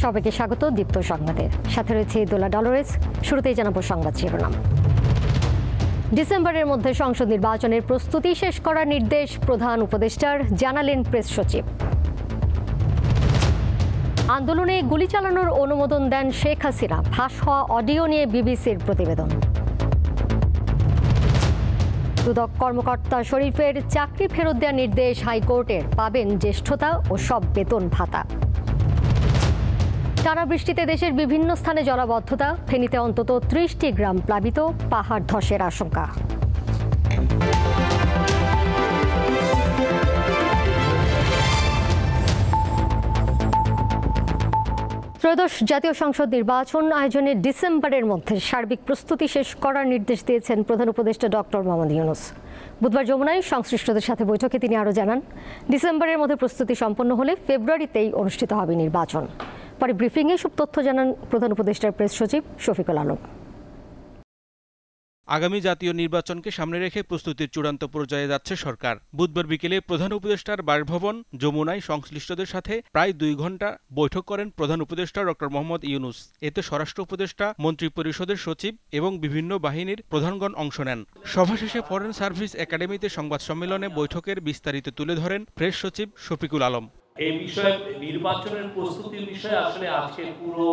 সবাইকে স্বাগত দীপ্ত সংবাদে। সাথে রয়েছে দোলা ডলরেস। শুরুতেই জানাবো সংবাদ শিরোনাম। ডিসেম্বরের মধ্যে সংসদ নির্বাচনের প্রস্তুতি শেষ করার নির্দেশ প্রধান উপদেষ্টার, জানালেন প্রেস সচিব। আন্দোলনে গুলি চালানোর অনুমোদন দেন শেখ হাসিনা, ফাঁস হওয়া অডিও নিয়ে বিবিসির প্রতিবেদন। দুদক কর্মকর্তা শরীফের চাকরি ফেরত দেওয়ার নির্দেশ হাইকোর্টের, পাবেন জ্যেষ্ঠতা ও সব বেতন ভাতা। টানা বৃষ্টিতে দেশের বিভিন্ন স্থানে জলাবদ্ধতা, ফেনীতে অন্তত ৩০টি গ্রাম প্লাবিত, পাহাড় ধসের আশঙ্কা। ত্রয়োদশ জাতীয় সংসদ নির্বাচন আয়োজনে ডিসেম্বরের মধ্যে সার্বিক প্রস্তুতি শেষ করার নির্দেশ দিয়েছেন প্রধান উপদেষ্টা ডক্টর মোহাম্মদ ইউনূস। বুধবার যমুনায় সংশ্লিষ্টদের সাথে বৈঠকে তিনি আরও জানান, ডিসেম্বরের মধ্যে প্রস্তুতি সম্পন্ন হলে ফেব্রুয়ারিতেই অনুষ্ঠিত হবে নির্বাচন। পরে ব্রিফিংয়ে সব তথ্য জানান প্রধান উপদেষ্টার প্রেস সচিব শফিকুল আলম। আগামী জাতীয় নির্বাচনকে সামনে রেখে প্রস্তুতির চূড়ান্ত পর্যায়ে যাচ্ছে সরকার। বুধবার বিকেলে প্রধান উপদেষ্টার বাসভবন যমুনায় সংশ্লিষ্টদের সাথে প্রায় 2 ঘণ্টা বৈঠক করেন প্রধান উপদেষ্টা ডক্টর মোহাম্মদ ইউনূস। এতে স্বরাষ্ট্র উপদেষ্টা, মন্ত্রিপরিষদের সচিব এবং বিভিন্ন বাহিনীর প্রধানগণ অংশ নেন। সভা শেষে ফরেন সার্ভিস একাডেমিতে সংবাদ সম্মেলনে বৈঠকের বিস্তারিত তুলে ধরেন প্রেস সচিব শফিকুল আলম। এই বিষয়ে নির্বাচনের প্রস্তুতির বিষয়ে আসলে আজকে পুরো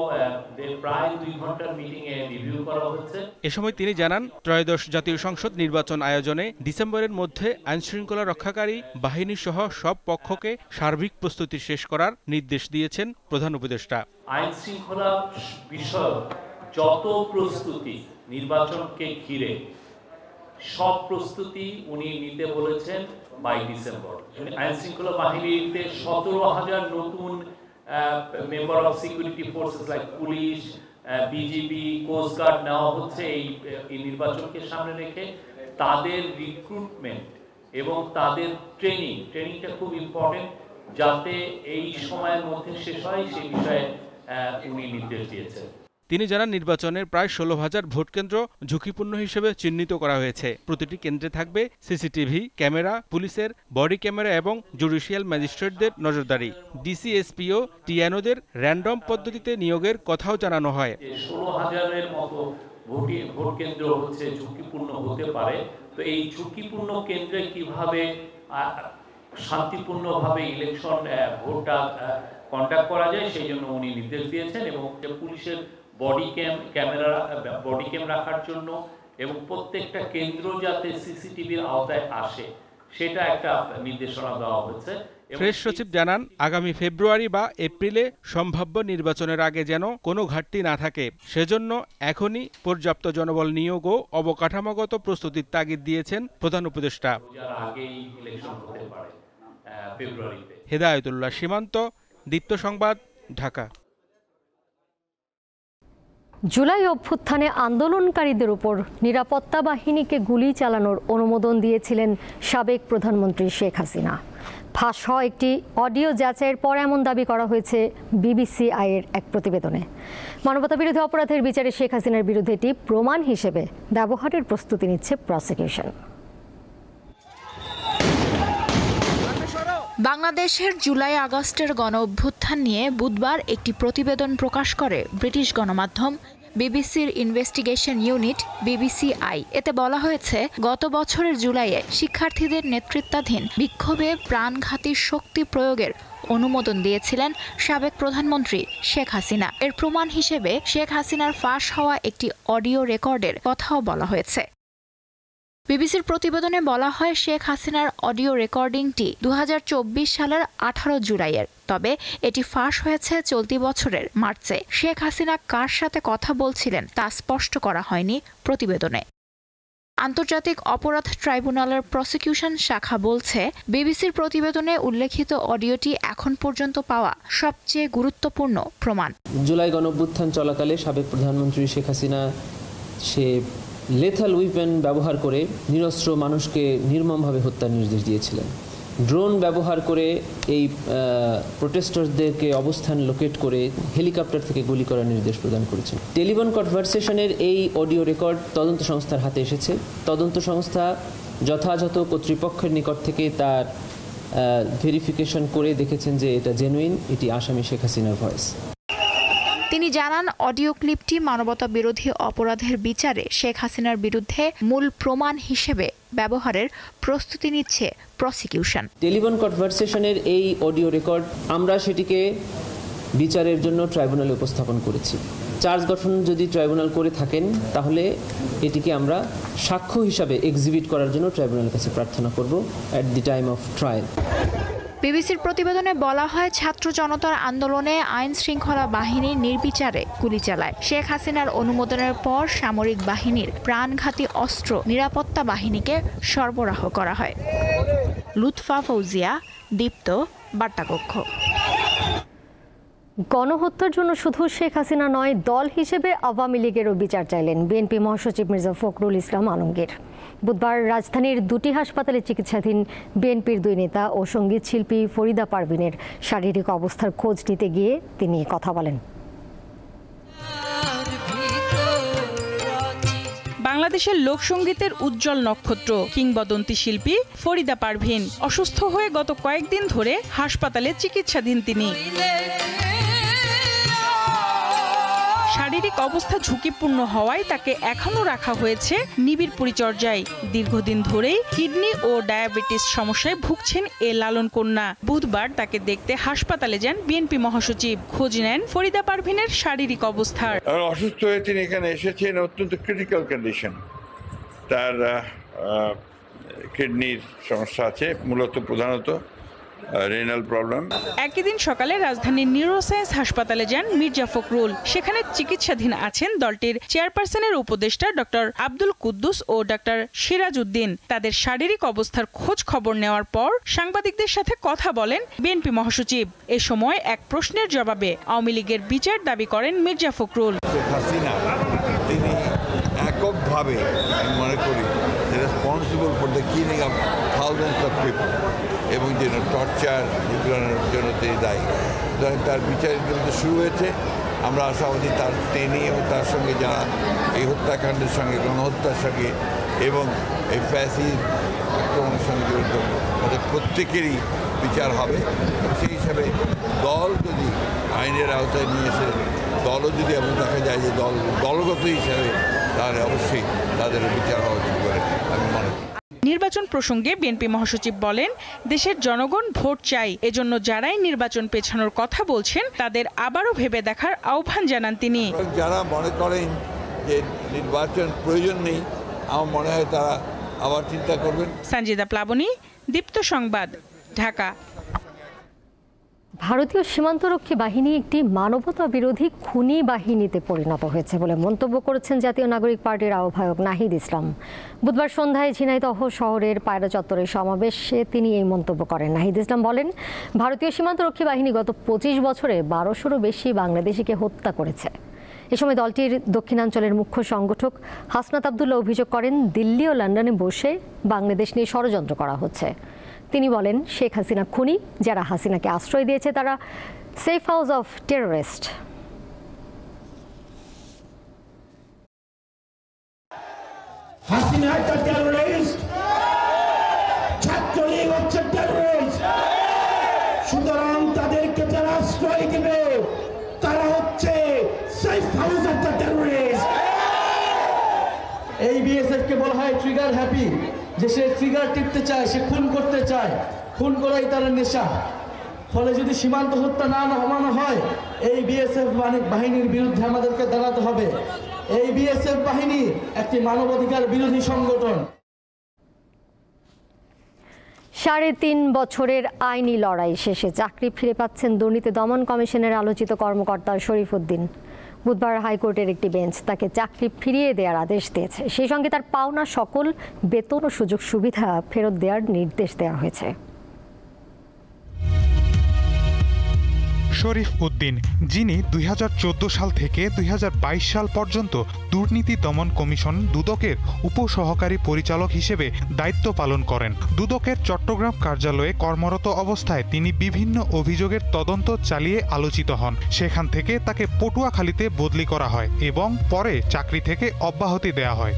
প্রায় 2 ঘন্টার মিটিং এ রিভিউ করা হচ্ছে। এ সময় তিনি জানান, ত্রয়োদশ জাতীয় সংসদ নির্বাচন আয়োজনে ডিসেম্বরের মধ্যে আইনশৃঙ্খলা রক্ষাকারী বাহিনী সহ সব পক্ষকে সার্বিক প্রস্তুতি শেষ করার নির্দেশ দিয়েছেন প্রধান উপদেষ্টা। আইনশৃঙ্খলা বিষয়ক যত প্রস্তুতি নির্বাচনকে ঘিরে সব প্রস্তুতি উনি নিতে বলেছেন বাই ডিসেম্বর। আইনশৃঙ্খলা বাহিনীতে 17,000 নতুন member of security forces like police, BGB, coast guard নেওয়া হচ্ছে এই নির্বাচনকে সামনে রেখে। তাদের রিক্রুটমেন্ট এবং তাদের ট্রেনিংটা খুব ইম্পর্টেন্ট, যাতে এই সময়ের মধ্যে শেষ হয় সেই বিষয়ে উনি নির্দেশ দিয়েছেন। তিনি জানান, নির্বাচনের প্রায় 16,000 ভোটকেন্দ্র ঝুঁকিপূর্ণ হিসেবে চিহ্নিত করা হয়েছে। প্রতিটি কেন্দ্রে থাকবে সিসিটিভি ক্যামেরা, পুলিশের বডি ক্যামেরা এবং জুডিশিয়াল ম্যাজিস্ট্রেটদের নজরদারি। ডিসি, এসপিও, টিএনওদের র্যান্ডম পদ্ধতিতে নিয়োগের কথাও জানানো হয়। 16,000-এর মতো ভোট কেন্দ্র হচ্ছে ঝুঁকিপূর্ণ হতে পারে। তো এই ঝুঁকিপূর্ণ কেন্দ্রে কিভাবে শান্তিপূর্ণভাবে ইলেকশন ভোটটা কন্ডাক্ট করা যায় সেই জন্য উনি নির্দেশ দিয়েছেন। এবং পুলিশের বডি ক্যাম রাখার জন্য এবং প্রত্যেকটা কেন্দ্র যাতে সিসিটিভির আওতায় আসে সেটা একটা নির্দেশনা দেওয়া হয়েছে। প্রেস সচিব জানান, আগামী ফেব্রুয়ারি বা এপ্রিলে সম্ভাব্য নির্বাচনের আগে যেন কোনো ঘাটতি না থাকে, সেজন্য এখনই পর্যাপ্ত জনবল নিয়োগ ও অবকাঠামোগত প্রস্তুতির তাগিদ দিয়েছেন প্রধান উপদেষ্টা। হেদায়েতুল্লাহ সীমান্ত, দীপ্ত সংবাদ, ঢাকা। জুলাই অভ্যুত্থানে আন্দোলনকারীদের উপর নিরাপত্তা বাহিনীকে গুলি চালানোর অনুমোদন দিয়েছিলেন সাবেক প্রধানমন্ত্রী শেখ হাসিনা। ফাঁস হওয়া একটি অডিও যাচাইয়ের পর এমন দাবি করা হয়েছে বিবিসিআইয়ের এক প্রতিবেদনে। মানবতাবিরোধী অপরাধের বিচারে শেখ হাসিনার বিরুদ্ধে এটি প্রমাণ হিসেবে ব্যবহারের প্রস্তুতি নিচ্ছে প্রসিকিউশন। বাংলাদেশের জুলাই আগস্টের গণ অভ্যুত্থান নিয়ে বুধবার একটি প্রতিবেদন প্রকাশ করে ব্রিটিশ গণমাধ্যম বিবিসির ইনভেস্টিগেশন ইউনিট বিবিসিআই। এতে বলা হয়েছে, গত বছরের জুলাইয়ে শিক্ষার্থীদের নেতৃত্বাধীন বিক্ষোভে প্রাণঘাতী শক্তি প্রয়োগের অনুমোদন দিয়েছিলেন সাবেক প্রধানমন্ত্রী শেখ হাসিনা। এর প্রমাণ হিসেবে শেখ হাসিনার ফাঁস হওয়া একটি অডিও রেকর্ডের কথাও বলা হয়েছে। বিবিসির প্রতিবেদনে বলা হয়, শেখ হাসিনার অডিও রেকর্ডিংটি 2024 সালের 18 জুলাইয়ের, তবে এটি ফাঁস হয়েছে চলতি বছরের মার্চে। শেখ হাসিনা কার সাথে কথা বলছিলেন তা স্পষ্ট করা হয়নি প্রতিবেদনে। আন্তর্জাতিক অপরাধ ট্রাইব্যুনালের প্রসিকিউশন শাখা বলছে, বিবিসির প্রতিবেদনে উল্লেখিত অডিওটি এখন পর্যন্ত পাওয়া সবচেয়ে গুরুত্বপূর্ণ প্রমাণ। জুলাই গণঅভ্যুত্থান চলাকালে সাবেক প্রধানমন্ত্রী শেখ হাসিনা সে লেথাল উইপেন ব্যবহার করে নিরস্ত্র মানুষকে নির্মমভাবে হত্যার নির্দেশ দিয়েছিলেন। ড্রোন ব্যবহার করে এই প্রোটেস্টারদেরকে অবস্থান লোকেট করে হেলিকপ্টার থেকে গুলি করার নির্দেশ প্রদান করেছেন। টেলিফোন কনভারসেশনের এই অডিও রেকর্ড তদন্ত সংস্থার হাতে এসেছে। তদন্ত সংস্থা যথাযথ কর্তৃপক্ষের নিকট থেকে তার ভেরিফিকেশন করে দেখেছেন যে এটা জেনুইন, এটি আসামি শেখ হাসিনার ভয়েস। তিনি জানান, অডিও ক্লিপটি মানবতা বিরোধী অপরাধের বিচারে শেখ হাসিনার বিরুদ্ধে মূল প্রমাণ হিসেবে ব্যবহারের প্রস্তুতি নিচ্ছে প্রসিকিউশন। টেলিফোন কনভারসেশনের এই অডিও রেকর্ড আমরা সেটিকে বিচারের জন্য ট্রাইব্যুনালে উপস্থাপন করেছি। চার্জ গঠন যদি ট্রাইব্যুনাল করে থাকেন তাহলে এটিকে আমরা সাক্ষ্য হিসাবে এক্সিবিট করার জন্য ট্রাইব্যুনালের কাছে প্রার্থনা করব at the time of trial. বিবিসির প্রতিবেদনে বলা হয়, ছাত্র জনতার আন্দোলনে আইন শৃঙ্খলা বাহিনী নির্বিচারে গুলি চালায়। শেখ হাসিনার অনুমোদনের পর সামরিক বাহিনীর প্রাণঘাতী অস্ত্র নিরাপত্তা বাহিনীকে সরবরাহ করা হয়। লুৎফা ফৌজিয়া, দীপ্ত, বার্তাকক্ষ। গণহত্যার জন্য শুধু শেখ হাসিনা নয়, দল হিসেবে আওয়ামী লীগেরও বিচার চাইলেন বিএনপি মহাসচিব মির্জা ফখরুল ইসলাম আলমগীর। বুধবার রাজধানীর দুটি হাসপাতালে চিকিৎসাধীন বিএনপির দুই নেতা ও সঙ্গীত শিল্পী ফরিদা পারভিনের শারীরিক অবস্থার খোঁজ নিতে গিয়ে তিনি কথা বলেন। বাংলাদেশের লোকসঙ্গীতের উজ্জ্বল নক্ষত্র কিংবদন্তি শিল্পী ফরিদা পারভিন অসুস্থ হয়ে গত কয়েকদিন ধরে হাসপাতালে চিকিৎসাধীন। তিনি শারীরিক অবস্থা ঝুঁকিপূর্ণ হওয়ায় তাকে এখনও রাখা হয়েছে নিবিড় পরিচর্যায়। দীর্ঘদিন ধরেই কিডনি ও ডায়াবেটিস সমস্যায় ভুগছেন এ লালন কন্যা। বুধবার তাকে দেখতে হাসপাতালে যান বিএনপি মহাসচিব। খোঁজ নেন ফরিদা পারভিনের শারীরিক অবস্থার। অসুস্থ হয়ে তিনি এখানে এসেছেন, অত্যন্ত ক্রিটিক্যাল কন্ডিশন। তার কিডনির সমস্যা আছে, মূলত প্রধানত রেনাল প্রবলেম। একই দিন সকালে রাজধানীর নিউরোসায়েন্স হাসপাতালে যান মির্জা ফখরুল। সেখানে চিকিৎসাধীন আছেন দলটির চেয়ারপারসনের উপদেষ্টা ডক্টর আব্দুল কুদ্দুস ও ডক্টর সিরাজ উদ্দিন। তাদের শারীরিক অবস্থার খোঁজ খবর নেওয়ার পর সাংবাদিকদের সাথে কথা বলেন বিএনপি মহাসচিব। এ সময় এক প্রশ্নের জবাবে আওয়ামী লীগের বিচার দাবি করেন মির্জা ফখরুল। তিনি এককভাবে আমি মনে করি responsible for the killing of thousands of people এবং যেন টর্চার নিপীড়নের জন্য তিনি দায়ী। তার বিচার ইতিমধ্যে শুরু হয়েছে। আমরা আশাবাদী তিনি এবং তার সঙ্গে যারা এই হত্যাকাণ্ডের সঙ্গে, গণহত্যার সঙ্গে এবং এই ফ্যাসিস্ট আক্রমণের সঙ্গে জড়িত তাদের প্রত্যেকেরই বিচার হবে। সেই হিসাবে দল যদি আইনের আওতায় নিয়ে এসে দলও যদি এমন দেখা যায় যে দলগত হিসাবে, তাহলে অবশ্যই তাদের বিচার হওয়া উচিত বলে আমি মনে করি। নির্বাচন প্রসঙ্গে বিএনপি মহাসচিব বলেন, দেশের জনগণ ভোট চাই। এজন্য যারাই নির্বাচন পেছানোর কথা বলছেন তাদের আবারও ভেবে দেখার আহ্বান জানান তিনি। যারা মনে করেন যে নির্বাচন প্রয়োজন নেই, আমার মনে হয় তারা আবার চিন্তা করবেন। সঞ্জিদা প্লাবনী, দীপ্ত সংবাদ, ঢাকা। ভারতীয় সীমান্তরক্ষী বাহিনী একটি মানবতা বিরোধী খুনি বাহিনীতে পরিণত হয়েছে বলে মন্তব্য করেছেন জাতীয় নাগরিক পার্টির আহ্বায়ক নাহিদ ইসলাম। বুধবার সন্ধ্যায় ঝিনাইদহ শহরের পায়রা চত্বরের সমাবেশে তিনি এই মন্তব্য করেন। নাহিদ ইসলাম বলেন, ভারতীয় সীমান্তরক্ষী বাহিনী গত 25 বছরে 1200-ও বেশি বাংলাদেশিকে হত্যা করেছে। এ সময় দলটির দক্ষিণাঞ্চলের মুখ্য সংগঠক হাসনাত আবদুল্লাহ অভিযোগ করেন, দিল্লি ও লন্ডনে বসে বাংলাদেশ নিয়ে ষড়যন্ত্র করা হচ্ছে। তিনি বলেন, শেখ হাসিনা খুনি, যারা হাসিনাকে আশ্রয় দিয়েছে তারা safe house of terrorist. Hasina একটা টেররিস্ট, ছাত্রলীগ হচ্ছে টেররিস্ট। সুতরাং তাদেরকে যারা আশ্রয় দিবে তারা হচ্ছে safe house of the terrorist. এই বিএসএফ কে বলা হয় ট্রিগার হ্যাপি, যে সে ট্রিগার টিপতে চায়, সে খুন করতে চায়, খুন করাই তার নেশা। ফলে যদি সীমান্ত হত্যা না নামানো হয়, এই বিএসএফ বাহিনীর বিরুদ্ধে আমাদেরকে দাঁড়াতে হবে। এই বিএসএফ বাহিনী একটি মানবাধিকার বিরোধী সংগঠন। 3.5 বছরের আইনি লড়াই শেষে চাকরি ফিরে পাচ্ছেন দুর্নীতি দমন কমিশনের আলোচিত কর্মকর্তা শরীফ উদ্দিন। বুধবার হাইকোর্টের একটি বেঞ্চ তাকে চাকরি ফিরিয়ে দেওয়ার আদেশ দিয়েছে। সেই সঙ্গে তার পাওনা সকল বেতন ও সুযোগ সুবিধা ফেরত দেওয়ার নির্দেশ দেওয়া হয়েছে। শরীফ উদ্দিন, যিনি 2014 সাল থেকে 2022 সাল পর্যন্ত দুর্নীতি দমন কমিশন দুদকের উপসহকারী পরিচালক হিসেবে দায়িত্ব পালন করেন। দুদকের চট্টগ্রাম কার্যালয়ে কর্মরত অবস্থায় তিনি বিভিন্ন অভিযোগের তদন্ত চালিয়ে আলোচিত হন। সেখান থেকে তাকে পটুয়াখালীতে বদলি করা হয় এবং পরে চাকরি থেকে অব্যাহতি দেওয়া হয়।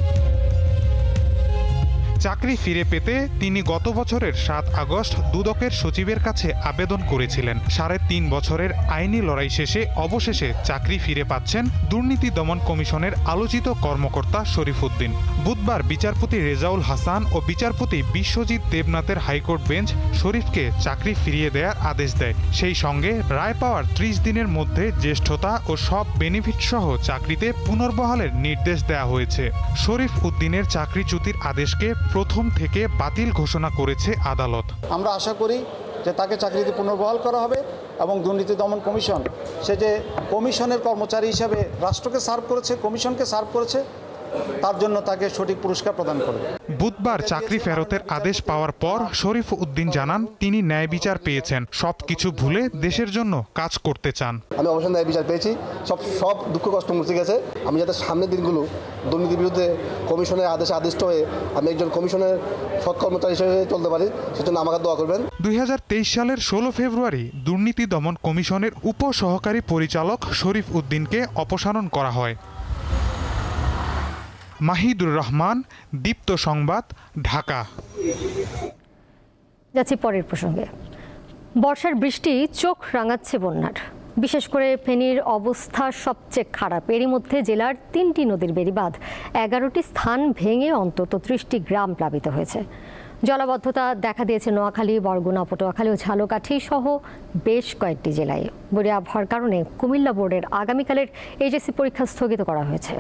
চাকরি ফিরে পেতে তিনি গত বছরের 7 আগস্ট দুদকের সচিবের কাছে আবেদন করেছিলেন। 3.5 বছরের আইনি লড়াই শেষে অবশেষে চাকরি ফিরে পাচ্ছেন দুর্নীতি দমন কমিশনের আলোচিত কর্মকর্তা শরীফ উদ্দিন। বুধবার বিচারপতি রেজাউল হাসান ও বিচারপতি বিশ্বজিৎ দেবনাথের হাইকোর্ট বেঞ্চ শরীফকে চাকরি ফিরিয়ে দেওয়ার আদেশ দেয়। সেই সঙ্গে রায় পাওয়ার 30 দিনের মধ্যে জ্যেষ্ঠতা ও সব বেনিফিট সহ চাকরিতে পুনর্বহালের নির্দেশ দেওয়া হয়েছে। শরীফ উদ্দিনের চাকরিচ্যুতির আদেশকে প্রথম থেকে বাতিল ঘোষণা করেছে আদালত। আমরা আশা করি যে তাকে চাকরিতে পুনর্বহাল করা হবে এবং দুর্নীতি দমন কমিশন, সে যে কমিশনের কর্মচারী হিসাবে রাষ্ট্রকে সার্ভ করেছে, কমিশনকে সার্ভ করেছে, তার জন্য তাকে সঠিক পুরস্কার প্রদান করবে। বুধবার চাকরি ফেরতের আদেশ পাওয়ার পর শরীফ উদ্দিন জানান তিনি ন্যায় বিচার পেয়েছেন, সবকিছু ভুলে দেশের জন্য কাজ করতে চান। আমি অবশ্যই ন্যায় বিচার পেয়েছি, সব দুঃখ কষ্ট মুছে গেছে। আমি যাতে সামনের দিনগুলো দুর্নীতির বিরুদ্ধে কমিশনের আদেশে আদিষ্ট হয়ে আমি একজন কমিশনের সৎ কর্মচারী হিসেবে চলতে পারি, সেজন্য আমাকে দোয়া করবেন। 2023 সালের 16 ফেব্রুয়ারি দুর্নীতি দমন কমিশনের উপসহকারী পরিচালক শরীফ উদ্দিনকে অপসারণ করা হয়। মাহিদুর রহমান, দীপ্ত সংবাদ, ঢাকা। যাচ্ছি পরের প্রসঙ্গে। বর্ষার বৃষ্টি চোখ রাঙাচ্ছে বন্যার, বিশেষ করে ফেনীর অবস্থা সবচেয়ে খারাপ। এরই মধ্যে জেলার 3টি নদীর বেড়িবাঁধ, 11টি স্থান ভেঙে অন্তত 30টি গ্রাম প্লাবিত হয়েছে। জলাবদ্ধতা দেখা দিয়েছে নোয়াখালী, বরগুনা, পটুয়াখালী ও ঝালকাঠি সহ বেশ কয়েকটি জেলায়। বন্যা আবহাওয়ার কারণে কুমিল্লা বোর্ডের আগামীকালের এইচএসসি পরীক্ষা স্থগিত করা হয়েছে।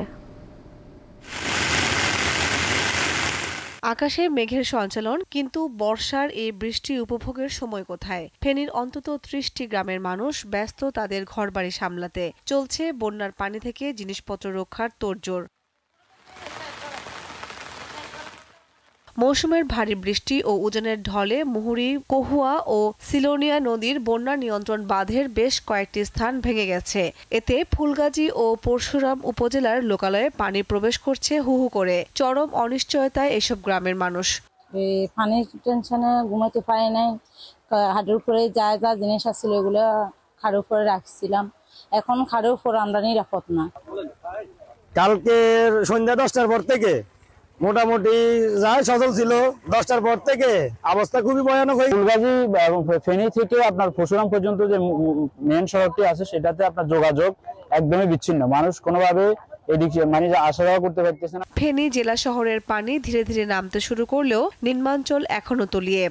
আকাশে মেঘের সঞ্চালন, কিন্তু বর্ষার এই বৃষ্টি উপভোগের সময় কোথায়? ফেনীর অন্তত 30টি গ্রামের মানুষ ব্যস্ত তাদের ঘরবাড়ি সামলাতে। চলছে বন্যার পানি থেকে জিনিসপত্র রক্ষার তোড়জোড়। মৌসুমের ভারী বৃষ্টি ও উজানের ঢলে মুহুরী, কহুয়া ও সিলোনিয়া নদীর বন্যা নিয়ন্ত্রণ বাঁধের বেশ কয়েকটি স্থান ভেঙে গেছে। এতে ফুলগাজী ও পরশুরাম উপজেলার লোকালয়ে পানি প্রবেশ করছে হু হু করে। চরম অনিশ্চয়তায় এসব গ্রামের মানুষ। পানির টেনশনে ঘুমাতে পারি নাই, হাড়ের উপরে যা যা জিনিস আছিল এগুলো খাড়ের উপরে রাখছিলাম, এখন খাড়ের উপর আমরা নিরাপদ না। কালকে সন্ধ্যা 10টার পর থেকে মোটামুটি যাই সচল ছিল, 10টার পর থেকে অবস্থা খুবই ভয়ানক হয়ে। ফুলগাজী এবং ফেনী থেকে আপনার পরশুরাম পর্যন্ত যে মেন সড়কটি আছে সেটাতে আপনার যোগাযোগ একদমই বিচ্ছিন্ন, মানুষ কোনোভাবে এদিকে মানে আসা যাওয়া করতে পারতেছে না। ফেনী জেলা শহরের পানি ধীরে ধীরে নামতে শুরু করলেও নিম্নাঞ্চল এখনো তলিয়ে।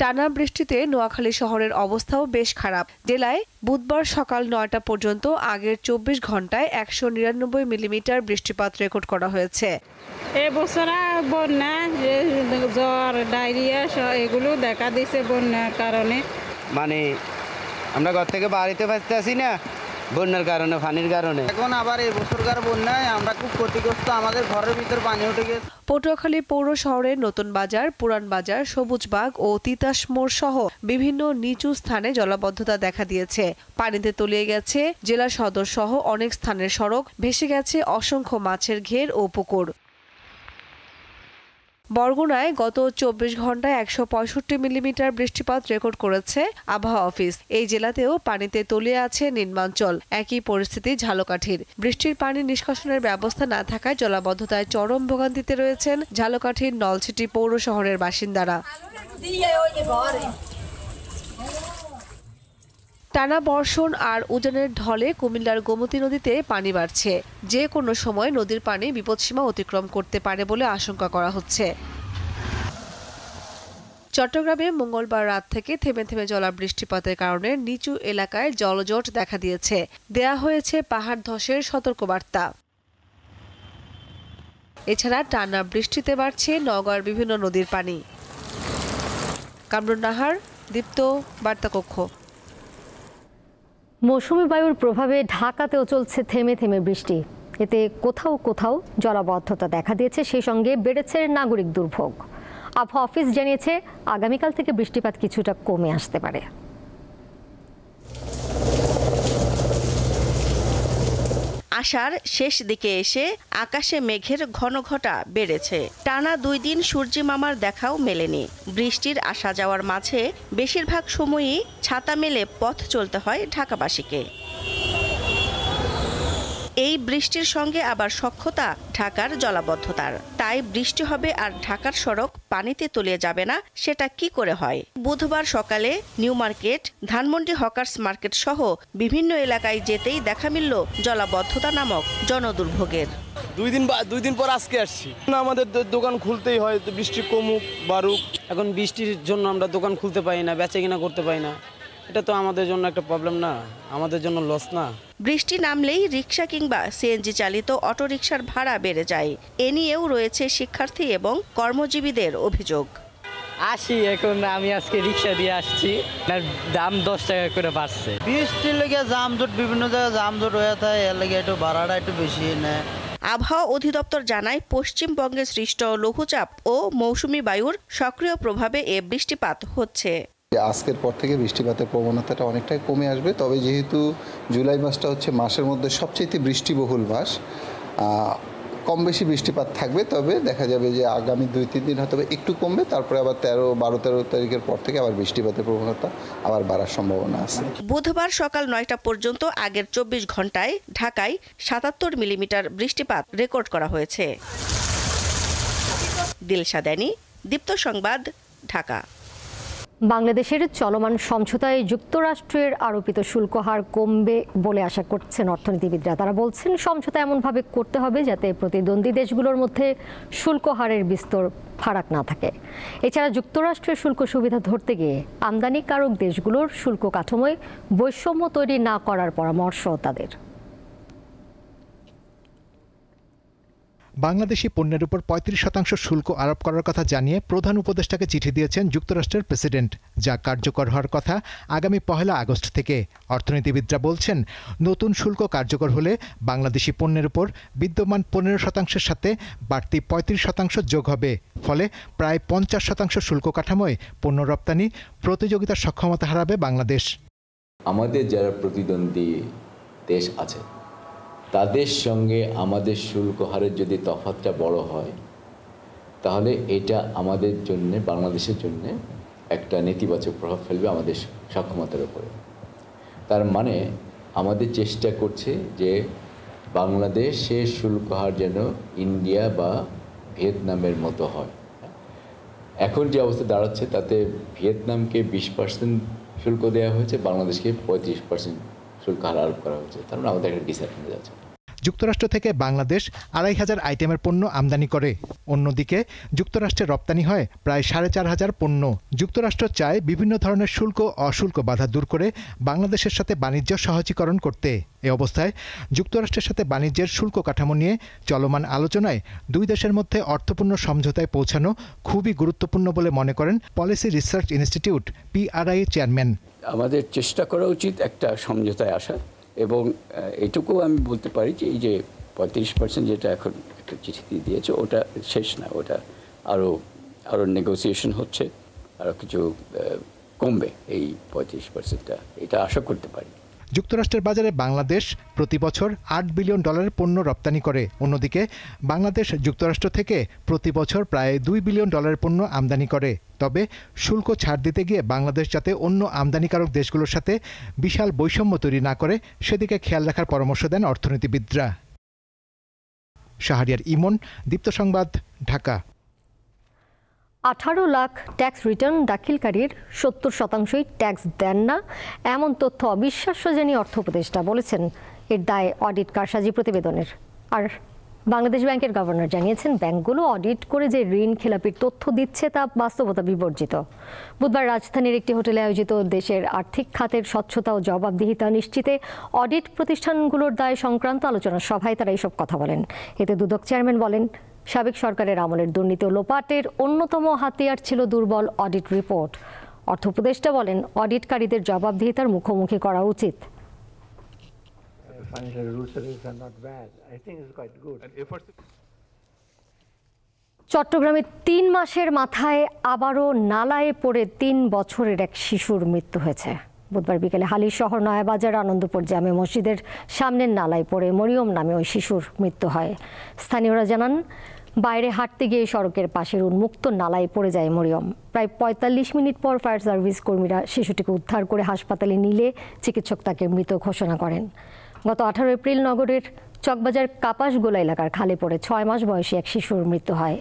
টানা বৃষ্টিতে নোয়াখালী শহরের অবস্থাও বেশ খারাপ। জেলায় বুধবার সকাল 9টা পর্যন্ত আগের 24 ঘন্টায় 199 মিলিমিটার বৃষ্টিপাত রেকর্ড করা হয়েছে। এবছর বন্যা, জ্বর, ডায়রিয়া এগুলো দেখা দিয়েছে বন্যার কারণে। মানে আমরা ঘর থেকে বাড়িতে পারতে আসি না বন্যার কারণে, পানির কারণে। এখন আবার এই বছরকার বন্যায় আমরা খুব ক্ষতিগ্রস্ত, আমাদের ঘরের ভিতর পানি উঠে গেছে। পটুয়াখালী পৌর শহরের নতুন বাজার, পুরান বাজার, সবুজবাগ ও তিতাস মোড় সহ বিভিন্ন নিচু স্থানে জলাবদ্ধতা দেখা দিয়েছে। পানিতে তলিয়ে গেছে জেলা সদর সহ অনেক স্থানের সড়ক, ভেসে গেছে অসংখ্য মাছের ঘের ও পুকুর। বরগুনায় গত 24 ঘন্টায় 165 মিলিমিটার বৃষ্টিপাত রেকর্ড করেছে আবহাওয়া অফিস। এই জেলাতেও পানিতে তলিয়ে আছে নিম্নাঞ্চল। একই পরিস্থিতি ঝালকাঠির। বৃষ্টির পানি নিষ্কাশনের ব্যবস্থা না থাকায় জলাবদ্ধতায় চরম ভোগান্তিতে রয়েছেন ঝালকাঠির নলছিটি পৌর শহরের বাসিন্দারা। টানা বর্ষণ আর উজানের ঢলে কুমিল্লার গোমতী নদীতে পানি বাড়ছে। যে কোনো সময় নদীর পানি বিপদসীমা অতিক্রম করতে পারে বলে আশঙ্কা করা হচ্ছে। চট্টগ্রামে মঙ্গলবার রাত থেকে থেমে থেমে চলা বৃষ্টিপাতের কারণে নিচু এলাকায় জলজট দেখা দিয়েছে। দেয়া হয়েছে পাহাড় ধসের সতর্কবার্তা। এছাড়া টানা বৃষ্টিতে বাড়ছে নওগাঁর বিভিন্ন নদীর পানি। কামরুন নাহার, দীপ্ত, বার্তা কক্ষ। মৌসুমী বায়ুর প্রভাবে ঢাকাতেও চলছে থেমে থেমে বৃষ্টি। এতে কোথাও কোথাও জলাবদ্ধতা দেখা দিয়েছে, সেই সঙ্গে বেড়েছে নাগরিক দুর্ভোগ। আবহাওয়া অফিস জানিয়েছে আগামীকাল থেকে বৃষ্টিপাত কিছুটা কমে আসতে পারে। আষাঢ় শেষ দিকে এসে আকাশে মেঘের ঘনঘটা বেড়েছে। টানা 2 দিন সূর্যি মামার দেখাও মেলেনি। বৃষ্টির আসা যাওয়ার মাঝে বেশিরভাগ সময়ই ছাতা মেলে পথ চলতে হয় ঢাকাবাসীকে। এই বৃষ্টির সঙ্গে আবার সখ্যতা ঢাকার জলাবদ্ধতার। তাই বৃষ্টি হবে আর ঢাকার সড়ক পানিতে তলিয়ে যাবে না, সেটা কি করে হয়? বুধবার সকালে new market, Dhanmondi hawkers market সহ বিভিন্ন এলাকায় যেতেই দেখা মিলল জলাবদ্ধতা নামক জনদুর্ভোগের। দুই দিন পর আজকে আসছি না, আমাদের দোকান খুলতেই হয়, বৃষ্টি কমুক বাড়ুক। এখন বৃষ্টির জন্য আমরা দোকান খুলতে পারি না, বেচা কিনা করতে পারি না। এটা তো আমাদের জন্য একটা প্রবলেম না, আমাদের জন্য লস না? বৃষ্টি নামলেই রিকশা কিংবা সিএনজি চালিত অটোরিকশার ভাড়া বেড়ে যায়। এ নিয়েও রয়েছে শিক্ষার্থী এবং কর্মজীবীদের অভিযোগ। এখন আমি আজকে রিকশা দিয়ে আসছি, দাম 10 টাকা করে বাড়ছে। বৃষ্টির লেগে জামজট, বিভিন্ন জায়গায় জামজট হয়ে থাকে, এর লেগে একটু ভাড়াটা একটু বেশি নেয়। আবহাওয়া অধিদপ্তর জানায়, পশ্চিমবঙ্গে সৃষ্ট লঘুচাপ ও মৌসুমী বায়ুর সক্রিয় প্রভাবে এ বৃষ্টিপাত হচ্ছে। আজকের পর থেকে বৃষ্টিপাতের প্রবণতাটা অনেকটাই কমে আসবে। তবে যেহেতু জুলাই মাসটা হচ্ছে মাসের মধ্যে সবচেয়ে বৃষ্টিবহুল মাস, কম বেশি বৃষ্টিপাত থাকবে। তবে দেখা যাবে যে আগামী 2-3 দিন হয়তো একটু কমবে, তারপরে আবার 12-13 তারিখের পর থেকে আবার বৃষ্টিপাতের প্রবণতা আবার বাড়ার সম্ভাবনা আছে। বুধবার সকাল 9টা পর্যন্ত আগের 24 ঘন্টায় ঢাকায় 77 মিলিমিটার বৃষ্টিপাত রেকর্ড করা হয়েছে। দিলশা দানি, দীপ্ত সংবাদ, ঢাকা। বাংলাদেশের চলমান সমঝোতায় যুক্তরাষ্ট্রের আরোপিত শুল্ক হার কমবে বলে আশা করছেন অর্থনীতিবিদরা। তারা বলছেন, সমঝোতা এমনভাবে করতে হবে যাতে প্রতিদ্বন্দ্বী দেশগুলোর মধ্যে শুল্ক হারের বিস্তর ফারাক না থাকে। এছাড়া যুক্তরাষ্ট্রের শুল্ক সুবিধা ধরতে গিয়ে আমদানিকারক দেশগুলোর শুল্ক কাঠামোয় বৈষম্য তৈরি না করার পরামর্শ তাদের। বাংলাদেশি পণ্যের উপর 35% শুল্ক আরোপ করার কথা জানিয়ে প্রধান উপদেষ্টাকে চিঠি দিয়েছেন যুক্তরাষ্ট্রের প্রেসিডেন্ট, যা কার্যকর হওয়ার কথা আগামী 1 আগস্ট থেকে। অর্থনীতিবিদরা বলছেন, নতুন শুল্ক কার্যকর হলে বাংলাদেশি পণ্যের উপর বিদ্যমান 15%-এর সাথে বাড়তি 35% যোগ হবে। ফলে প্রায় 50% শুল্ক কাঠামোয় পণ্য রপ্তানি প্রতিযোগিতার সক্ষমতা হারাবে বাংলাদেশ। আমাদের যারা প্রতিদ্বন্দ্বী দেশ আছে তাদের সঙ্গে আমাদের শুল্ক হারের যদি তফাৎটা বড় হয়, তাহলে এটা আমাদের জন্য, বাংলাদেশের জন্য একটা নেতিবাচক প্রভাব ফেলবে আমাদের সক্ষমতার উপরে। তার মানে আমাদের চেষ্টা করছে যে বাংলাদেশের শুল্ক হার যেন ইন্ডিয়া বা ভিয়েতনামের মতো হয়। এখন যে অবস্থা দাঁড়াচ্ছে তাতে ভিয়েতনামকে 20% শুল্ক দেওয়া হয়েছে, বাংলাদেশকে 35% শুল্ক হার আরোপ করা হয়েছে। তার মানে আমাদের একটা ডিসঅ্যাডভান্টেজ আছে। যুক্তরাষ্ট্র থেকে বাংলাদেশ 2500 আইটেমের পণ্য আমদানি করে। অন্যদিকে যুক্তরাষ্ট্রে রপ্তানি হয় প্রায় 4500 পণ্য। যুক্তরাষ্ট্র চায় বিভিন্ন ধরনের শুল্ক অশুল্ক বাধা দূর করে বাংলাদেশের সাথে বাণিজ্য সহজীকরণ করতে। এ অবস্থায় যুক্তরাষ্ট্রের সাথে বাণিজ্যের শুল্ক কাঠামো নিয়ে চলমান আলোচনায় দুই দেশের মধ্যে অর্থপূর্ণ সমঝোতায় পৌঁছানো খুবই গুরুত্বপূর্ণ বলে মনে করেন policy research institute PRI chairman. আমাদের চেষ্টা করা উচিত একটা সমঝোতায় আসা, এবং এটুকু আমি বলতে পারি যে এই যে 35% যেটা এখন একটা চিঠি দিয়েছে ওটা শেষ না, ওটা আরও নেগোসিয়েশন হচ্ছে, আরও কিছু কমবে এই 35%টা, এটা আশা করতে পারি। যুক্তরাষ্ট্রের বাজারে বাংলাদেশ প্রতি বছর $8 বিলিয়ন পণ্য রপ্তানি করে। অন্যদিকে বাংলাদেশ যুক্তরাষ্ট্র থেকে প্রতি বছর প্রায় $2 বিলিয়ন পণ্য আমদানি করে। তবে শুল্ক ছাড় দিতে গিয়ে বাংলাদেশ যাতে অন্য আমদানিকারক দেশগুলোর সাথে বিশাল বৈষম্য তৈরি না করে সেদিকে খেয়াল রাখার পরামর্শ দেন অর্থনীতিবিদরা। শাহরিয়ার ইমন, দীপ্ত সংবাদ, ঢাকা। 18 লাখ ট্যাক্স রিটার্ন দাখিলকারীর 70%ই ট্যাক্স দেন না, এমন তথ্য অবিশ্বাস্য জানিয়ে অর্থ উপদেষ্টা বলেছেন এর দায় অডিট কারসাজি প্রতিবেদনের। আর বাংলাদেশ ব্যাংকের গভর্নর জানিয়েছেন, ব্যাংকগুলো অডিট করে যে ঋণ খেলাপির তথ্য দিচ্ছে তা বাস্তবতা বিবর্জিত। বুধবার রাজধানীর একটি হোটেলে আয়োজিত দেশের আর্থিক খাতের স্বচ্ছতা ও জবাবদিহিতা নিশ্চিতে অডিট প্রতিষ্ঠানগুলোর দায় সংক্রান্ত আলোচনা সভায় তারা এইসব কথা বলেন। এতে দুদক চেয়ারম্যান বলেন, সাবেক সরকারের আমলের দুর্নীতি ও লোপাটের অন্যতম হাতিয়ার ছিল দুর্বল অডিট রিপোর্ট। অর্থ উপদেষ্টা বলেন, অডিটকারীদের জবাবদিহিতার মুখোমুখি করা উচিত। চট্টগ্রামে 3 মাসের মাথায় আবারও নালায় পড়ে 3 বছরের এক শিশুর মৃত্যু হয়েছে। বুধবার বিকেলে হালির শহর নয়াবাজার আনন্দপুর জামে মসজিদের সামনের নালায় পড়ে মরিয়ম নামে ওই শিশুর মৃত্যু হয়। স্থানীয়রা জানান, বাইরে হাঁটতে গিয়ে সড়কের পাশের উন্মুক্ত নালায় পড়ে যায় মরিয়ম। প্রায় 45 মিনিট পর ফায়ার সার্ভিস কর্মীরা শিশুটিকে উদ্ধার করে হাসপাতালে নিলে চিকিৎসক তাকে মৃত ঘোষণা করেন। গত 18 এপ্রিল নগরের চকবাজার কাপাসগোলা এলাকার খালে পড়ে 6 মাস বয়সী এক শিশুর মৃত্যু হয়।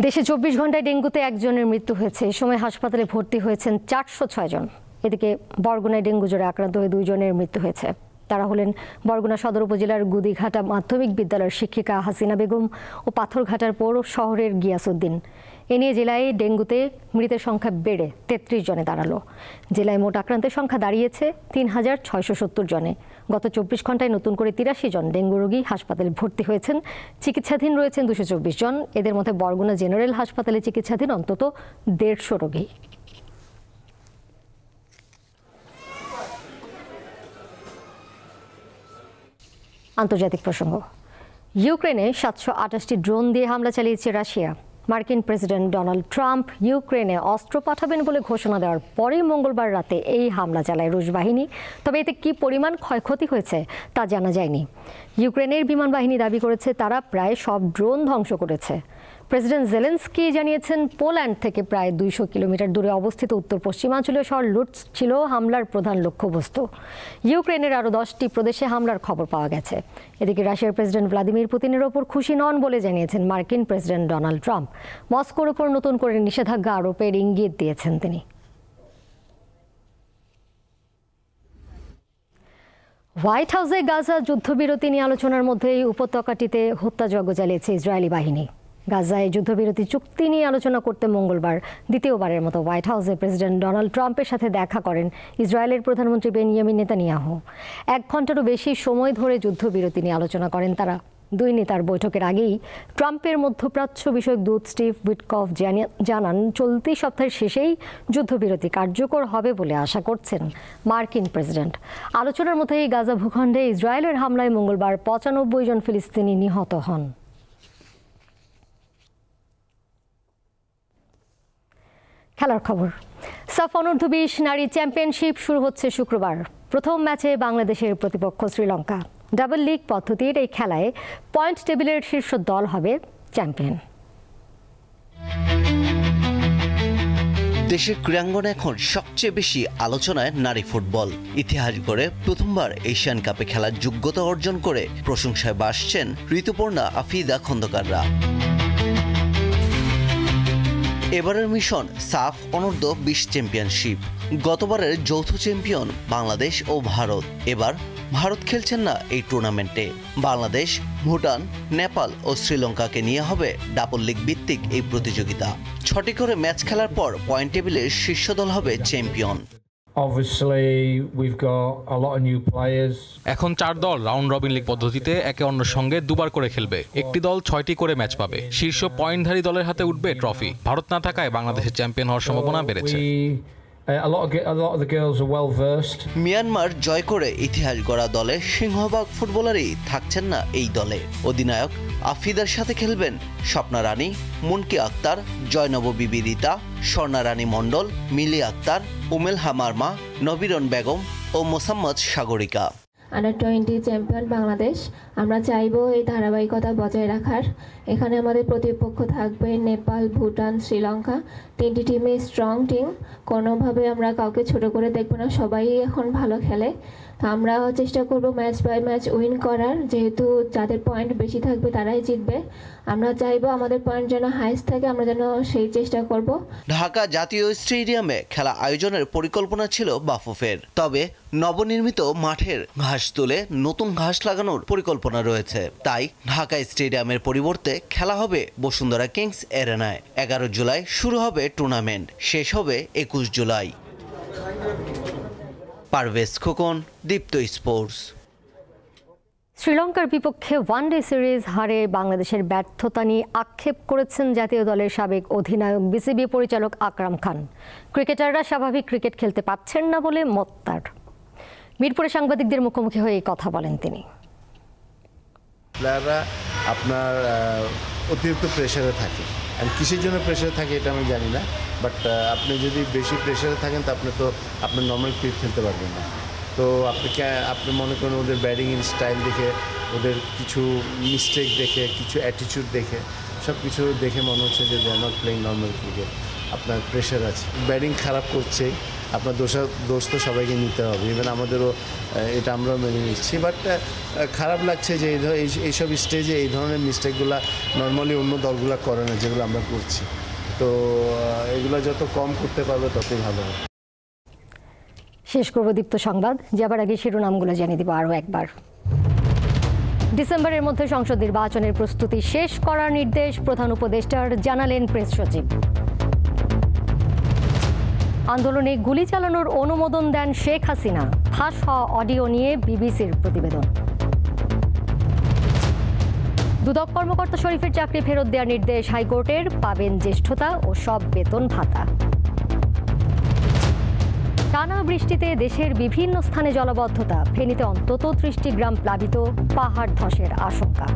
দেশে 24 ঘন্টায় ডেঙ্গুতে একজনের মৃত্যু হয়েছে। এই সময় হাসপাতালে ভর্তি হয়েছেন 406 জন। এদিকে বরগুনায় ডেঙ্গু জ্বরে আক্রান্ত হয়ে 2 জনের মৃত্যু হয়েছে। তারা হলেন বরগুনা সদর উপজেলার গুদিঘাটা মাধ্যমিক বিদ্যালয়ের শিক্ষিকা হাসিনা বেগম ও পাথরঘাটার পৌর শহরের গিয়াসউদ্দিন। এ নিয়ে জেলায় ডেঙ্গুতে মৃতের সংখ্যা বেড়ে 33 জনে দাঁড়ালো। জেলায় মোট আক্রান্তের সংখ্যা দাঁড়িয়েছে 3670 জনে। গত 24 ঘন্টায় নতুন করে 83 জন ডেঙ্গু রোগী হাসপাতালে ভর্তি হয়েছেন। চিকিৎসাধীন রয়েছেন 224 জন। এদের মধ্যে বরগুনা জেনারেল হাসপাতালে চিকিৎসাধীন অন্তত 150 রোগী। আন্তর্জাতিক প্রসঙ্গ। ইউক্রেনে 728টি ড্রোন দিয়ে হামলা চালিয়েছে রাশিয়া। মার্কিন প্রেসিডেন্ট ডোনাল্ড ট্রাম্প ইউক্রেনে অস্ত্র পাঠাবেন বলে ঘোষণা দেওয়ার পরেই মঙ্গলবার রাতে এই হামলা চালায় রুশ বাহিনী। তবে এতে কী পরিমাণ ক্ষয়ক্ষতি হয়েছে তা জানা যায়নি। ইউক্রেনের বিমান বাহিনী দাবি করেছে তারা প্রায় সব ড্রোন ধ্বংস করেছে। প্রেসিডেন্ট জেলেনস্কি জানিয়েছেন পোল্যান্ড থেকে প্রায় 200 কিলোমিটার দূরে অবস্থিত উত্তর পশ্চিমাঞ্চলীয় শহর লুটস্ক ছিল হামলার প্রধান লক্ষ্যবস্তু। ইউক্রেনের আরও 10টি প্রদেশে হামলার খবর পাওয়া গেছে। এদিকে রাশিয়ার প্রেসিডেন্ট ভ্লাদিমির পুতিনের ওপর খুশি নন বলে জানিয়েছেন মার্কিন প্রেসিডেন্ট ডোনাল্ড ট্রাম্প। মস্কোর ওপর নতুন করে নিষেধাজ্ঞা আরোপের ইঙ্গিত দিয়েছেন তিনি। হোয়াইট হাউসে গাজা যুদ্ধবিরতি নিয়ে আলোচনার মধ্যেই উপত্যকাটিতে হত্যাযজ্ঞ চালিয়েছে ইসরায়েলি বাহিনী। গাজায় যুদ্ধবিরতি চুক্তি নিয়ে আলোচনা করতে মঙ্গলবার দ্বিতীয়বারের মতো হোয়াইট হাউসে প্রেসিডেন্ট ডোনাল্ড ট্রাম্পের সাথে দেখা করেন ইসরায়েলের প্রধানমন্ত্রী বেনিয়ামিন নেতানিয়াহু। 1 ঘন্টারও বেশি সময় ধরে যুদ্ধবিরতি নিয়ে আলোচনা করেন তারা। দুই নেতার বৈঠকের আগেই ট্রাম্পের মধ্যপ্রাচ্য বিষয়ক দূত স্টিভ উইটকফ জানান চলতি সপ্তাহের শেষেই যুদ্ধবিরতি কার্যকর হবে বলে আশা করছেন মার্কিন প্রেসিডেন্ট। আলোচনার মধ্যেই গাজা ভূখণ্ডে ইসরায়েলের হামলায় মঙ্গলবার 95 জন ফিলিস্তিনি নিহত হন। খেলার খবর। সাফ অনূর্ধ্ব 20 নারী চ্যাম্পিয়নশিপ শুরু হচ্ছে শুক্রবার। প্রথম ম্যাচে বাংলাদেশের প্রতিপক্ষ শ্রীলঙ্কা। ডাবল লিগ পদ্ধতির এই খেলায় পয়েন্ট টেবিলের শীর্ষ দল হবে চ্যাম্পিয়ন। দেশের ক্রীড়াঙ্গনে এখন সবচেয়ে বেশি আলোচনায় নারী ফুটবল। ইতিহাস গড়ে প্রথমবার এশিয়ান কাপে খেলার যোগ্যতা অর্জন করে প্রশংসায় ভাসছেন ঋতুপর্ণা আফিদা খন্দকাররা। এবারের মিশন সাফ অনূর্ধ্ব 20 চ্যাম্পিয়নশিপ। গতবারের যৌথ চ্যাম্পিয়ন বাংলাদেশ ও ভারত। এবার ভারত খেলছেন না এই টুর্নামেন্টে। বাংলাদেশ, ভুটান, নেপাল ও শ্রীলঙ্কাকে নিয়ে হবে ডাবল লিগ ভিত্তিক এই প্রতিযোগিতা। 6টি করে ম্যাচ খেলার পর পয়েন্ট টেবিলের শীর্ষ দল হবে চ্যাম্পিয়ন। এখন 4 দল রাউন্ড রবিন লিগ পদ্ধতিতে একে অন্যের সঙ্গে দুবার করে খেলবে। একটি দল 6টি করে ম্যাচ পাবে। শীর্ষ পয়েন্টধারী দলের হাতে উঠবে ট্রফি। ভারত না থাকায় বাংলাদেশের চ্যাম্পিয়ন হওয়ার সম্ভাবনা বেড়েছে। মিয়ানমার জয় করে ইতিহাস গড়া দলের সিংহভাগ ফুটবলারই থাকছেন না এই দলে। অধিনায়ক আফিদার সাথে খেলবেন স্বপ্না রানী, মুনকি আক্তার, জয়নব বিবি রীতা, স্বর্ণা রানী মণ্ডল, মিলি আক্তার, উমেল হামারমা, নবীরন বেগম ও মোসাম্মদ সাগরিকা। Under 20 champion Bangladesh. আমরা চাইবো এই ধারাবাহিকতা বজায় রাখার। এখানে আমাদের প্রতিপক্ষ থাকবে নেপাল, ভুটান, শ্রীলঙ্কা। 3টি টিমে স্ট্রং টিম। কোনোভাবে আমরা কাউকে ছোট করে দেখব না। সবাই এখন ভালো খেলে। আমরা চেষ্টা করব ম্যাচ বাই ম্যাচ উইন করার। যেহেতু যাদের পয়েন্ট বেশি থাকবে তারাই জিতবে। আমরা চাইবো আমাদের পয়েন্ট যেন হাইস্ট থাকে, আমরা যেন সেই চেষ্টা করব। ঢাকা জাতীয় স্টেডিয়ামে খেলা আয়োজনের পরিকল্পনা ছিল বাফুফের। তবে নবনির্মিত মাঠের ঘাস তুলে নতুন ঘাস লাগানোর পরিকল্পনা রয়েছে। তাই ঢাকা স্টেডিয়ামের পরিবর্তে খেলা হবে বসুন্ধরা কিংস এরেনায়। 11 জুলাই শুরু হবে টুর্নামেন্ট, শেষ হবে 21 জুলাই। পারভেজ খোকন, দীপ্ত স্পোর্টস। শ্রীলঙ্কার বিপক্ষে ওয়ানডে সিরিজ হারে বাংলাদেশের ব্যর্থতা নিয়ে আক্ষেপ করেছেন জাতীয় দলের সাবেক অধিনায়ক বিসিবি পরিচালক আকরাম খান। ক্রিকেটাররা স্বাভাবিক ক্রিকেট খেলতে পারছেন না বলে মত তার। মিরপুরে সাংবাদিকদের মুখোমুখি হয়ে কথা বলেন তিনি। প্লেয়াররা আপনার অতিরিক্ত প্রেশারে থাকে। আর কিসের জন্য প্রেশারে থাকে এটা আমি জানি না, বাট আপনি যদি বেশি প্রেশারে থাকেন তো আপনি আপনার নর্মাল ক্রিকেট খেলতে পারবেন না। তো আপনি মনে করেন ওদের ব্যাটিং স্টাইল দেখে, ওদের কিছু মিস্টেক দেখে, কিছু অ্যাটিটিউড দেখে, সব কিছু দেখে মনে হচ্ছে যে they are not playing normal cricket. আপনার প্রেশার আছে, ব্যাটিং খারাপ করছে, আপনার দোষ তো সবাইকে নিতে হবে, ইভেন আমাদেরও এটা আমরাও মেনে নিচ্ছি। বাট খারাপ লাগছে যে এইসব স্টেজে এই ধরনের মিস্টেকগুলো নর্মালি অন্য দলগুলো করে না, যেগুলো আমরা করছি। তো এগুলো যত কম করতে পারবে ততই ভালো হবে। শেষ করব দীপ্ত সংবাদ, যাবার আগে শিরোনামগুলো জানিয়ে দিব আরও একবার। ডিসেম্বরের মধ্যে সংসদ নির্বাচনের প্রস্তুতি শেষ করার নির্দেশ প্রধান উপদেষ্টার, জানালেন প্রেস সচিব। আন্দোলনে গুলি চালানোর অনুমোদন দেন শেখ হাসিনা, ফাঁস হওয়া অডিও নিয়ে বিবিসির প্রতিবেদন। দুদক কর্মকর্তা শরীফের চাকরি ফেরত দেওয়ার নির্দেশ হাইকোর্টের, পাবেন জ্যেষ্ঠতা ও সব বেতন ভাতা। টানা বৃষ্টিতে দেশের বিভিন্ন স্থানে জলাবদ্ধতা, ফেনীতে অন্তত 30টি গ্রাম প্লাবিত, পাহাড় ধসের আশঙ্কা।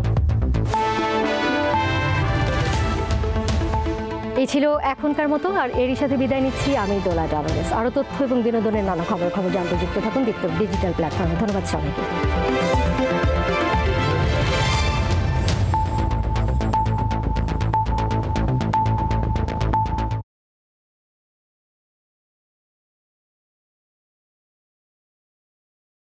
এই ছিল এখনকার মতো, আর এরই সাথে বিদায় নিচ্ছি আমি দোলা ডাবলেস। আরও তথ্য এবং বিনোদনের নানা খবর জানতে যুক্ত থাকুন দীপ্ত ডিজিটাল প্ল্যাটফর্মে। ধন্যবাদ সবাইকে।